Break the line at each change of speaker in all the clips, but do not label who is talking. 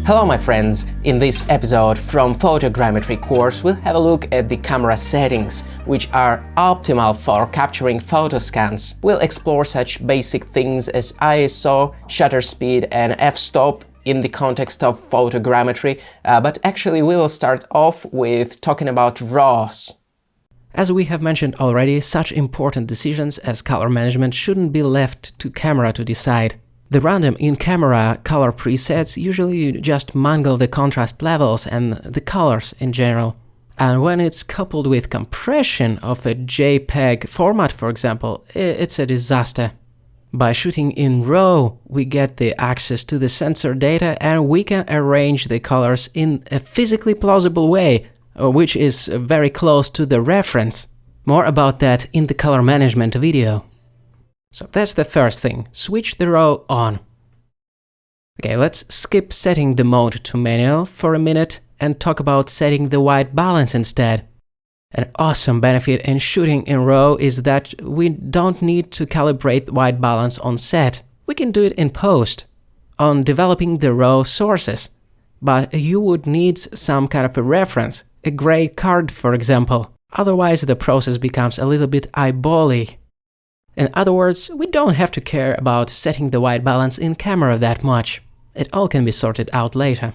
Hello my friends! In this episode from Photogrammetry course we'll have a look at the camera settings, which are optimal for capturing photo scans. We'll explore such basic things as ISO, shutter speed and f-stop in the context of photogrammetry, but actually we will start off with talking about RAWs. As we have mentioned already, such important decisions as color management shouldn't be left to camera to decide. The random in-camera color presets usually just mangle the contrast levels and the colors in general. And when it's coupled with compression of a JPEG format, for example, it's a disaster. By shooting in RAW, we get the access to the sensor data and we can arrange the colors in a physically plausible way, which is very close to the reference. More about that in the color management video. So that's the first thing, switch the RAW on. Okay, let's skip setting the mode to manual for a minute and talk about setting the white balance instead. An awesome benefit in shooting in RAW is that we don't need to calibrate white balance on set. We can do it in post, on developing the RAW sources. But you would need some kind of a reference, a gray card for example. Otherwise the process becomes a little bit eyeball-y. In other words, we don't have to care about setting the white balance in camera that much. It all can be sorted out later.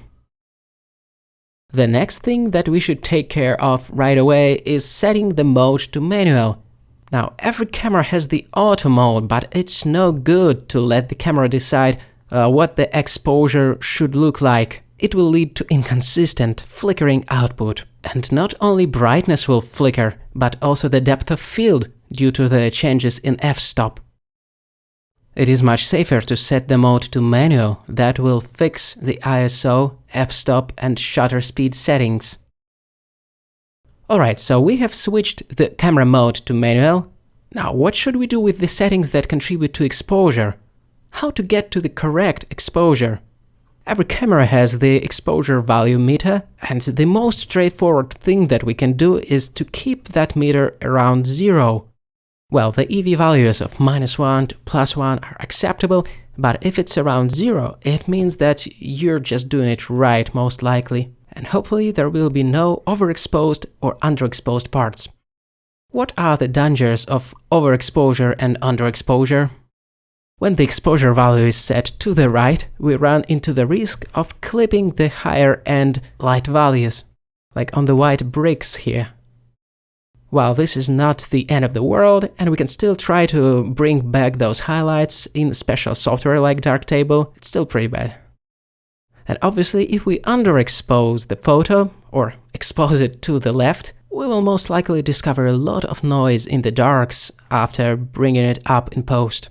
The next thing that we should take care of right away is setting the mode to manual. Now, every camera has the auto mode, but it's no good to let the camera decide what the exposure should look like. It will lead to inconsistent, flickering output. And not only brightness will flicker, but also the depth of field due to the changes in f-stop. It is much safer to set the mode to manual. That will fix the ISO, f-stop and shutter speed settings. Alright, so we have switched the camera mode to manual. Now what should we do with the settings that contribute to exposure? How to get to the correct exposure? Every camera has the exposure value meter, and the most straightforward thing that we can do is to keep that meter around 0. Well, the EV values of -1 to +1 are acceptable, but if it's around 0, it means that you're just doing it right, most likely. And hopefully there will be no overexposed or underexposed parts. What are the dangers of overexposure and underexposure? When the exposure value is set to the right, we run into the risk of clipping the higher-end light values, like on the white bricks here. While this is not the end of the world, and we can still try to bring back those highlights in special software like Darktable, it's still pretty bad. And obviously, if we underexpose the photo, or expose it to the left, we will most likely discover a lot of noise in the darks after bringing it up in post.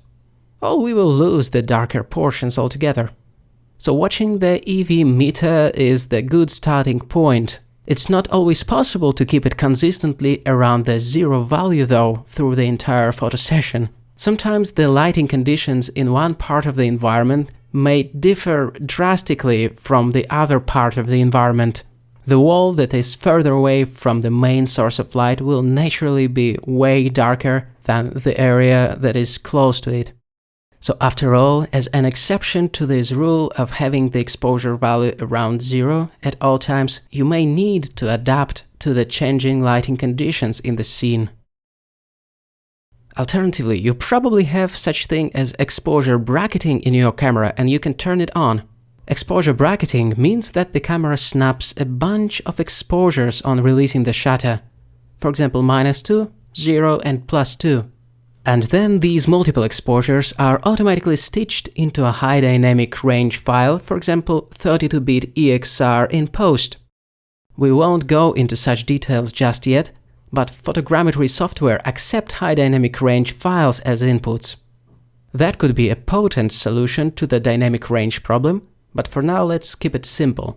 Or we will lose the darker portions altogether. So watching the EV meter is the good starting point. It's not always possible to keep it consistently around the 0 value though through the entire photo session. Sometimes the lighting conditions in one part of the environment may differ drastically from the other part of the environment. The wall that is further away from the main source of light will naturally be way darker than the area that is close to it. So after all, as an exception to this rule of having the exposure value around 0 at all times, you may need to adapt to the changing lighting conditions in the scene. Alternatively, you probably have such thing as exposure bracketing in your camera and you can turn it on. Exposure bracketing means that the camera snaps a bunch of exposures on releasing the shutter. For example, -2, 0 and +2. And then these multiple exposures are automatically stitched into a high dynamic range file, for example 32-bit EXR in post. We won't go into such details just yet, but photogrammetry software accept high dynamic range files as inputs. That could be a potent solution to the dynamic range problem, but for now let's keep it simple.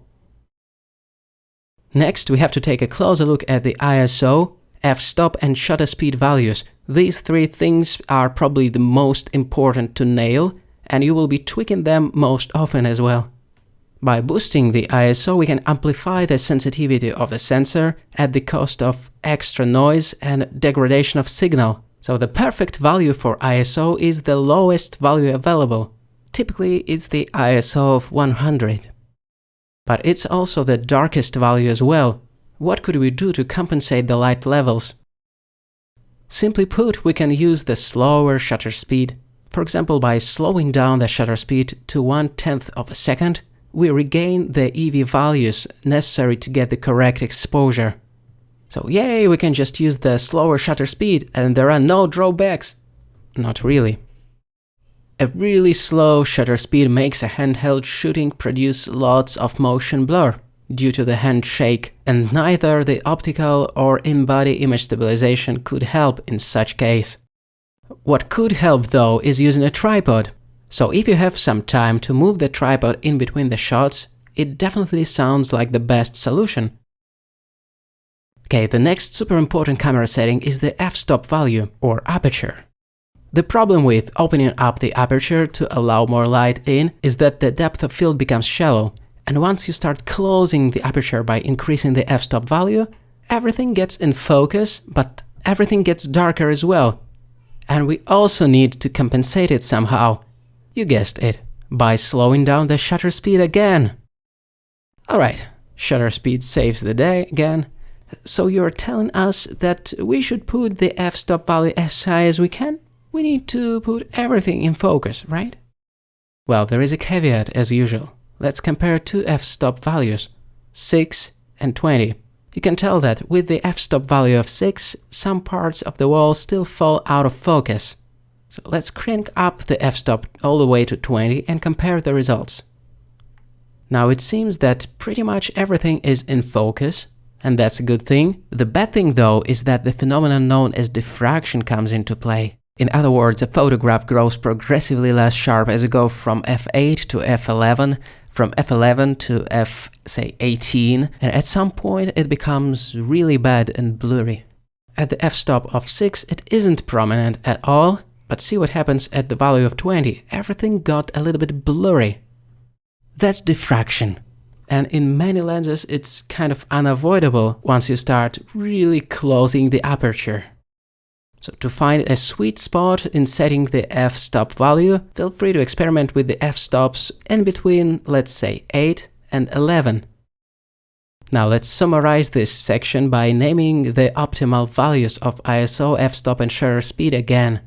Next we have to take a closer look at the ISO, f-stop and shutter speed values. These three things are probably the most important to nail, and you will be tweaking them most often as well. By boosting the ISO, we can amplify the sensitivity of the sensor at the cost of extra noise and degradation of signal. So the perfect value for ISO is the lowest value available. Typically, it's the ISO of 100. But it's also the darkest value as well. What could we do to compensate the light levels? Simply put, we can use the slower shutter speed. For example, by slowing down the shutter speed to 1/10 of a second, we regain the EV values necessary to get the correct exposure. So yay, we can just use the slower shutter speed and there are no drawbacks. Not really. A really slow shutter speed makes a handheld shooting produce lots of motion blur due to the hand shake, and neither the optical or in-body image stabilization could help in such case. What could help though is using a tripod. So if you have some time to move the tripod in between the shots, it definitely sounds like the best solution. Okay, the next super important camera setting is the f-stop value, or aperture. The problem with opening up the aperture to allow more light in is that the depth of field becomes shallow, and once you start closing the aperture by increasing the f-stop value, everything gets in focus, but everything gets darker as well. And we also need to compensate it somehow. You guessed it, by slowing down the shutter speed again. Alright, shutter speed saves the day again. So you're telling us that we should put the f-stop value as high as we can? We need to put everything in focus, right? Well, there is a caveat as usual. Let's compare two f-stop values, 6 and 20. You can tell that with the f-stop value of 6, some parts of the wall still fall out of focus. So let's crank up the f-stop all the way to 20 and compare the results. Now it seems that pretty much everything is in focus, and that's a good thing. The bad thing though is that the phenomenon known as diffraction comes into play. In other words, a photograph grows progressively less sharp as you go from f8 to f11, from f11 to say 18, and at some point it becomes really bad and blurry. At the f-stop of 6 it isn't prominent at all, but see what happens at the value of 20, everything got a little bit blurry. That's diffraction. And in many lenses it's kind of unavoidable once you start really closing the aperture. So to find a sweet spot in setting the f-stop value, feel free to experiment with the f-stops in between, let's say, 8 and 11. Now let's summarize this section by naming the optimal values of ISO, f-stop and shutter speed again.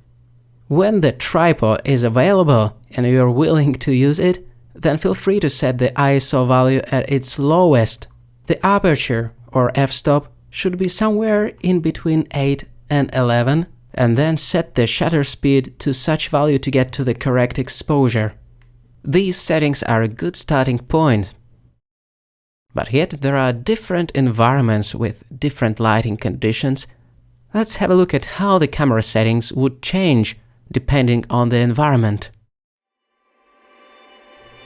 When the tripod is available and you're willing to use it, then feel free to set the ISO value at its lowest. The aperture, or f-stop, should be somewhere in between 8 and 11, and then set the shutter speed to such value to get to the correct exposure. These settings are a good starting point. But yet there are different environments with different lighting conditions. Let's have a look at how the camera settings would change depending on the environment.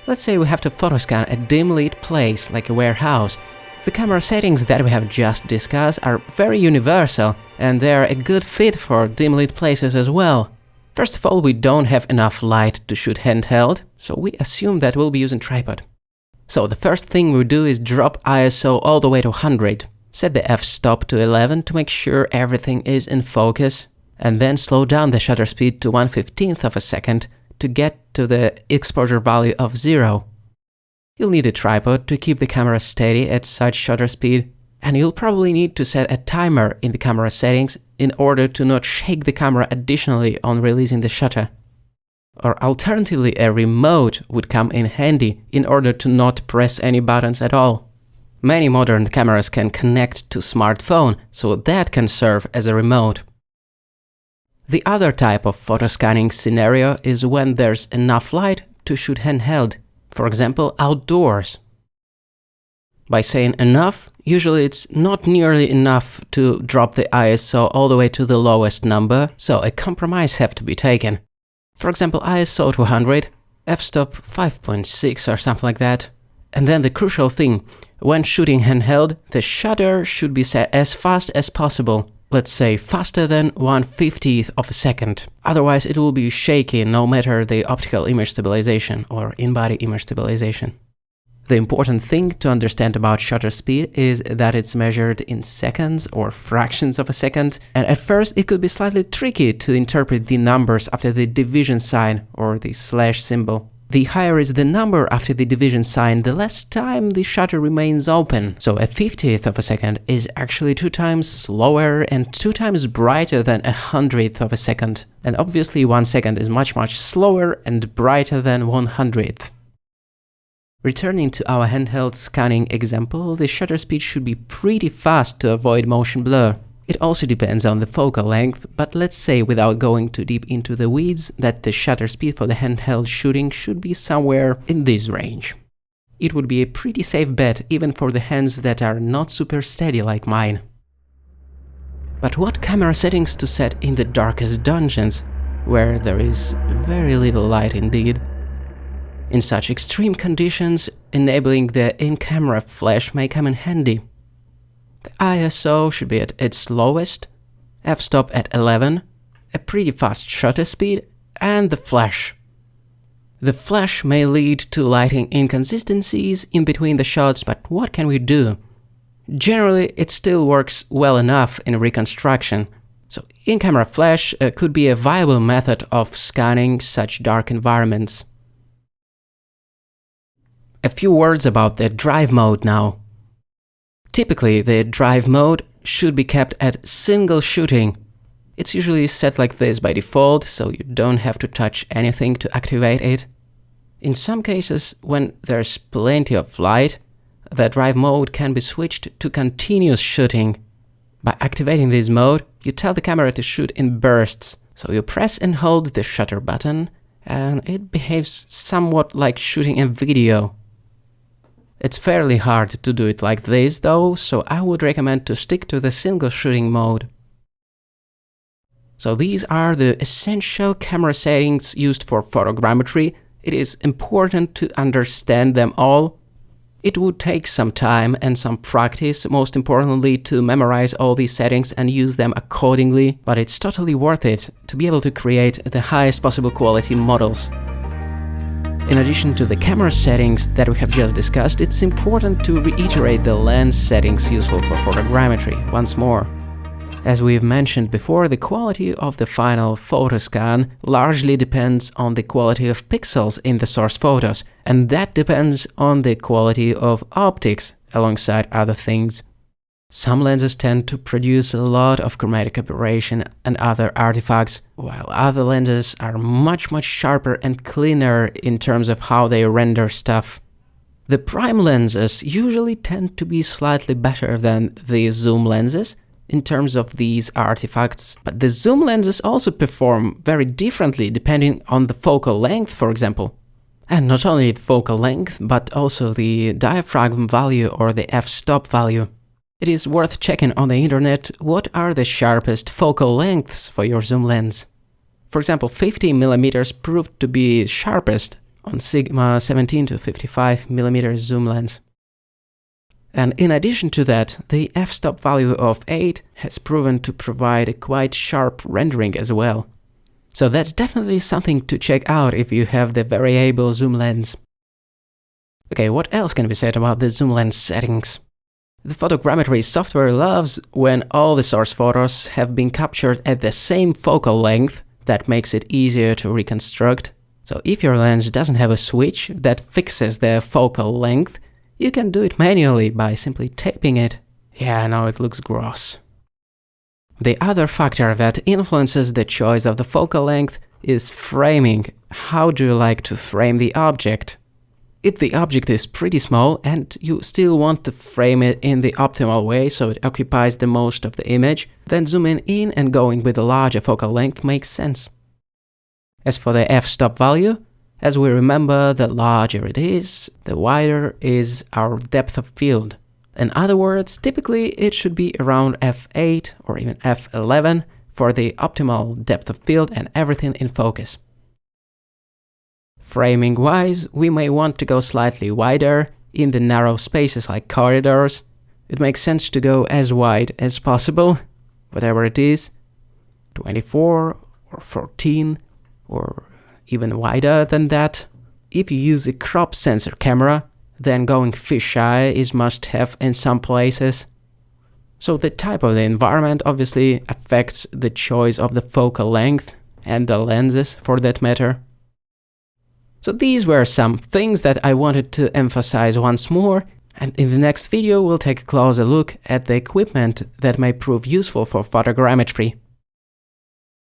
Let's say we have to photoscan a dim lit place like a warehouse. The camera settings that we have just discussed are very universal, and they're a good fit for dim lit places as well. First of all, we don't have enough light to shoot handheld, so we assume that we'll be using tripod. So the first thing we do is drop ISO all the way to 100, set the f-stop to 11 to make sure everything is in focus, and then slow down the shutter speed to 1/15 of a second to get to the exposure value of 0. You'll need a tripod to keep the camera steady at such shutter speed, and you'll probably need to set a timer in the camera settings in order to not shake the camera additionally on releasing the shutter. Or alternatively, a remote would come in handy in order to not press any buttons at all. Many modern cameras can connect to smartphone, so that can serve as a remote. The other type of photoscanning scenario is when there's enough light to shoot handheld, for example outdoors. By saying enough, usually it's not nearly enough to drop the ISO all the way to the lowest number, so a compromise has to be taken. For example, ISO 200, f-stop 5.6 or something like that. And then the crucial thing, when shooting handheld, the shutter should be set as fast as possible. Let's say faster than 1/50th of a second. Otherwise it will be shaky no matter the optical image stabilization or in-body image stabilization. The important thing to understand about shutter speed is that it's measured in seconds or fractions of a second, and at first it could be slightly tricky to interpret the numbers after the division sign or the slash symbol. The higher is the number after the division sign, the less time the shutter remains open. So a 50th of a second is actually 2 times slower and 2 times brighter than a 100th of a second. And obviously 1 second is much slower and brighter than 100th. Returning to our handheld scanning example, the shutter speed should be pretty fast to avoid motion blur. It also depends on the focal length, but let's say without going too deep into the weeds that the shutter speed for the handheld shooting should be somewhere in this range. It would be a pretty safe bet even for the hands that are not super steady like mine. But what camera settings to set in the darkest dungeons, where there is very little light indeed? In such extreme conditions, enabling the in-camera flash may come in handy. The ISO should be at its lowest, f-stop at 11, a pretty fast shutter speed, and the flash. The flash may lead to lighting inconsistencies in between the shots, but what can we do? Generally, it still works well enough in reconstruction, so in-camera flash could be a viable method of scanning such dark environments. A few words about the drive mode now. Typically, the drive mode should be kept at single shooting. It's usually set like this by default, so you don't have to touch anything to activate it. In some cases, when there's plenty of light, the drive mode can be switched to continuous shooting. By activating this mode, you tell the camera to shoot in bursts, so you press and hold the shutter button, and it behaves somewhat like shooting a video. It's fairly hard to do it like this though, so I would recommend to stick to the single shooting mode. So these are the essential camera settings used for photogrammetry. It is important to understand them all. It would take some time and some practice, most importantly to memorize all these settings and use them accordingly, but it's totally worth it to be able to create the highest possible quality models. In addition to the camera settings that we have just discussed, it's important to reiterate the lens settings useful for photogrammetry once more. As we've mentioned before, the quality of the final photo scan largely depends on the quality of pixels in the source photos, and that depends on the quality of optics, alongside other things. Some lenses tend to produce a lot of chromatic aberration and other artifacts, while other lenses are much sharper and cleaner in terms of how they render stuff. The prime lenses usually tend to be slightly better than the zoom lenses in terms of these artifacts, but the zoom lenses also perform very differently depending on the focal length, for example. And not only the focal length, but also the diaphragm value or the f-stop value. It is worth checking on the internet what are the sharpest focal lengths for your zoom lens. For example, 50mm proved to be sharpest on Sigma 17 to 55mm zoom lens. And in addition to that, the f-stop value of 8 has proven to provide a quite sharp rendering as well. So that's definitely something to check out if you have the variable zoom lens. Okay, what else can be said about the zoom lens settings? The photogrammetry software loves when all the source photos have been captured at the same focal length. That makes it easier to reconstruct. So if your lens doesn't have a switch that fixes the focal length, you can do it manually by simply taping it. Yeah, I know it looks gross. The other factor that influences the choice of the focal length is framing. How do you like to frame the object? If the object is pretty small and you still want to frame it in the optimal way so it occupies the most of the image, then zooming in and going with a larger focal length makes sense. As for the f-stop value, as we remember, the larger it is, the wider is our depth of field. In other words, typically it should be around f8 or even f11 for the optimal depth of field and everything in focus. Framing-wise, we may want to go slightly wider in the narrow spaces like corridors. It makes sense to go as wide as possible, whatever it is, 24 or 14 or even wider than that. If you use a crop sensor camera, then going fisheye is must-have in some places. So the type of the environment obviously affects the choice of the focal length and the lenses for that matter. So these were some things that I wanted to emphasize once more, and in the next video we'll take a closer look at the equipment that may prove useful for photogrammetry.